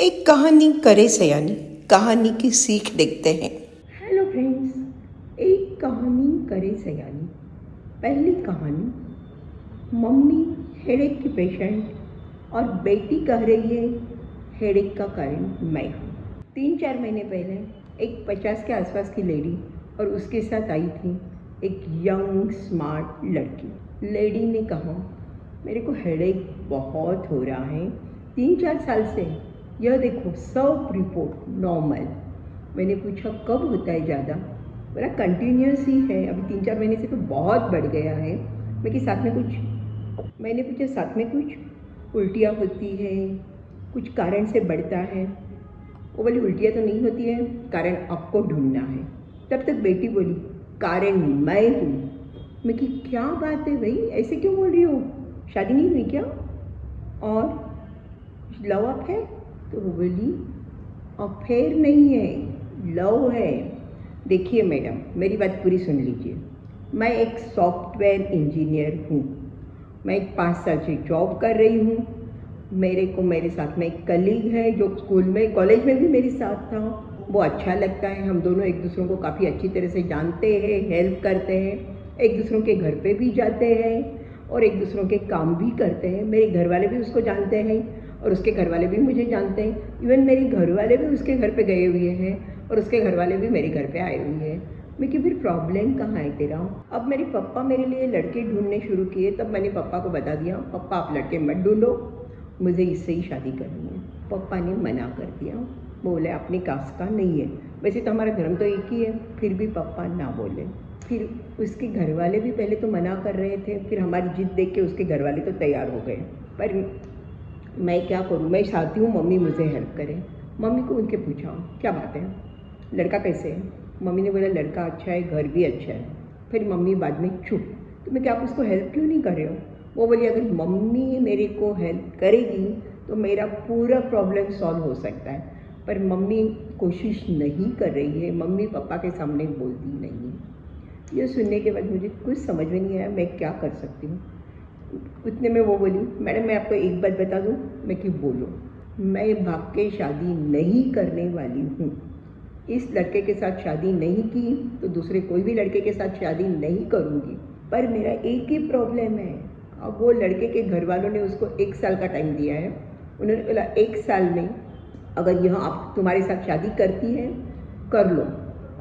एक कहानी करे सयानी, कहानी की सीख देखते हैं। हेलो फ्रेंड्स, एक कहानी करे सयानी। पहली कहानी। मम्मी हेडेक की पेशेंट और बेटी कह रही है हेडेक का कारण मैं हूँ। 3-4 महीने पहले एक 50 के आसपास की लेडी और उसके साथ आई थी एक यंग स्मार्ट लड़की। लेडी ने कहा, मेरे को हेडेक बहुत हो रहा है 3-4 साल से, यह देखो सब रिपोर्ट नॉर्मल। मैंने पूछा कब होता है ज़्यादा? बोला कंटिन्यूस ही है, अभी 3-4 महीने से तो बहुत बढ़ गया है। मैंने पूछा साथ में कुछ उल्टियाँ होती है, कुछ कारण से बढ़ता है? वो बोली उल्टियाँ तो नहीं होती है, कारण आपको ढूंढना है। तब तक बेटी बोली कारण मैं हूँ। मैं कि क्या बात है भाई, ऐसे क्यों बोल रही हो? शादी नहीं हुई क्या? और लव अप है? तो वो बोली अफेयर नहीं है, लव है। देखिए मैडम, मेरी बात पूरी सुन लीजिए। मैं एक सॉफ्टवेयर इंजीनियर हूँ। मैं 5 साल से जॉब कर रही हूँ। मेरे साथ में एक कलीग है जो स्कूल में कॉलेज में भी मेरे साथ था। वो अच्छा लगता है, हम दोनों एक दूसरों को काफ़ी अच्छी तरह से जानते हैं, हेल्प करते हैं, एक दूसरों के घर पे भी जाते हैं और एक दूसरों के काम भी करते हैं। मेरे घर वाले भी उसको जानते हैं और उसके घर वाले भी मुझे जानते हैं। इवन मेरे घर वाले भी उसके घर पे गए हुए हैं और उसके घर वाले भी मेरे घर पे आए हुए हैं। मैं कि फिर प्रॉब्लम कहाँ है तेरा? अब मेरे पापा मेरे लिए लड़के ढूंढने शुरू किए, तब मैंने पापा को बता दिया, पापा आप लड़के मत ढूंढो, मुझे इससे ही शादी करनी है। पापा ने मना कर दिया, बोले अपनी कास्ट का नहीं है। वैसे तो हमारा धर्म तो एक ही है, फिर भी पापा ना बोले। फिर उसके घर वाले भी पहले तो मना कर रहे थे, फिर हमारी जिद देख के उसके घर वाले तो तैयार हो गए। पर मैं क्या करूँ, मैं चाहती हूँ मम्मी मुझे हेल्प करे। मम्मी को उनके पूछा क्या बात है, लड़का कैसे है? मम्मी ने बोला लड़का अच्छा है, घर भी अच्छा है। फिर मम्मी बाद में चुप, तो मैं क्या आप उसको हेल्प क्यों नहीं कर रहे हो? वो बोली अगर मम्मी मेरे को हेल्प करेगी तो मेरा पूरा प्रॉब्लम सॉल्व हो सकता है, पर मम्मी कोशिश नहीं कर रही है, मम्मी पापा के सामने बोलती नहीं है। ये सुनने के बाद मुझे कुछ समझ में नहीं आया मैं क्या कर सकती हूँ। उतने में वो बोली मैडम मैं आपको एक बात बता दूँ? मैं कि बोलो। मैं भाग के शादी नहीं करने वाली हूँ। इस लड़के के साथ शादी नहीं की तो दूसरे कोई भी लड़के के साथ शादी नहीं करूँगी। पर मेरा एक ही प्रॉब्लम है, अब वो लड़के के घर वालों ने उसको 1 साल का टाइम दिया है। उन्होंने बोला 1 साल में अगर यह आप तुम्हारे साथ शादी करती है कर लो,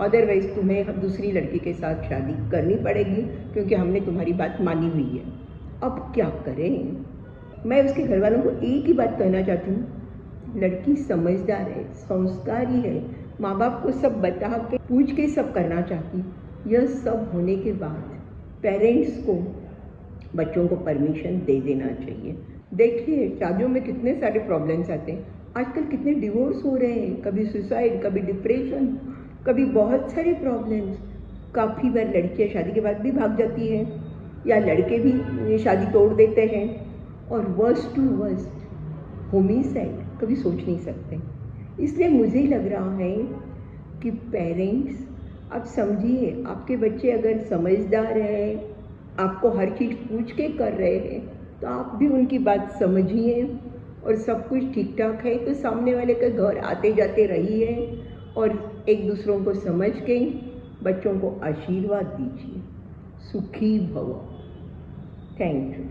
अदरवाइज़ तुम्हें दूसरी लड़की के साथ शादी करनी पड़ेगी क्योंकि हमने तुम्हारी बात मानी हुई है। अब क्या करें? मैं उसके घर वालों को एक ही बात कहना चाहती हूँ, लड़की समझदार है, संस्कारी है, माँ बाप को सब बता के पूछ के सब करना चाहती। यह सब होने के बाद पेरेंट्स को बच्चों को परमिशन दे देना चाहिए। देखिए शादियों में कितने सारे प्रॉब्लम्स आते हैं, आजकल कितने डिवोर्स हो रहे हैं, कभी सुसाइड, कभी डिप्रेशन, कभी बहुत सारे प्रॉब्लम्स। काफ़ी बार लड़कियाँ शादी के बाद भी भाग जाती हैं या लड़के भी शादी तोड़ देते हैं, और वर्स्ट टू वर्स्ट होमिसाइड कभी सोच नहीं सकते। इसलिए मुझे लग रहा है कि पेरेंट्स आप समझिए, आपके बच्चे अगर समझदार हैं, आपको हर चीज़ पूछ के कर रहे हैं, तो आप भी उनकी बात समझिए और सब कुछ ठीक ठाक है तो सामने वाले के घर आते जाते रहिए और एक दूसरों को समझ के बच्चों को आशीर्वाद दीजिए। सुखी भव। Thank you.